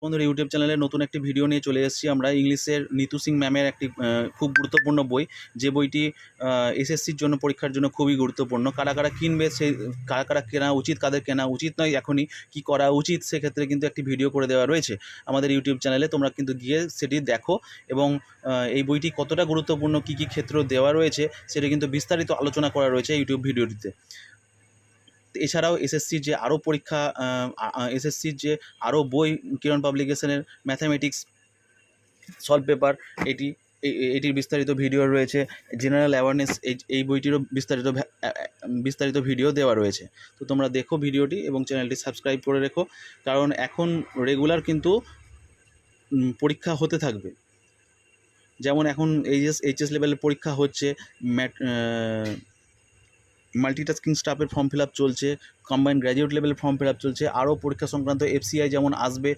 বন্ধুরা ইউটিউব চ্যানেলে নতুন একটি ভিডিও নিয়ে চলে এসেছি আমরা। ইংলিশের নিতু সিং ম্যামের একটি খুব গুরুত্বপূর্ণ বই, যে বইটি এসএসসির জন্য, পরীক্ষার জন্য খুবই গুরুত্বপূর্ণ। কারা কারা কিনবে, সেই কারা কারা কেনা উচিত, কাদের কেনা উচিত নয়, এখনই কি করা উচিত, সেক্ষেত্রে কিন্তু একটি ভিডিও করে দেওয়া রয়েছে আমাদের ইউটিউব চ্যানেলে। তোমরা কিন্তু গিয়ে সেটি দেখো এবং এই বইটি কতটা গুরুত্বপূর্ণ, কী কী ক্ষেত্র দেওয়া রয়েছে, সেটা কিন্তু বিস্তারিত আলোচনা করা রয়েছে ইউটিউব ভিডিওটিতে। এছাড়াও এসএসসির যে আরও পরীক্ষা, এসএসসির যে আরও বই, কিরণ পাবলিকেশনের ম্যাথামেটিক্স সলভ পেপার, এটির বিস্তারিত ভিডিও রয়েছে। জেনারেল অ্যাওয়ারনেস, এই বইটিরও বিস্তারিত ভিডিও দেওয়া রয়েছে। তো তোমরা দেখো ভিডিওটি এবং চ্যানেলটি সাবস্ক্রাইব করে রেখো, কারণ এখন রেগুলার কিন্তু পরীক্ষা হতে থাকবে। যেমন এখন এইচএস লেভেলের পরীক্ষা হচ্ছে, মাল্টিটাস্কিং স্টাফের ফর্ম ফিল আপ চলছে, কম্বাইন্ড গ্র্যাজুয়েট লেভেলের ফর্ম ফিল আপ চলছে, আরও পরীক্ষা সংক্রান্ত এফসিআই যেমন আসবে,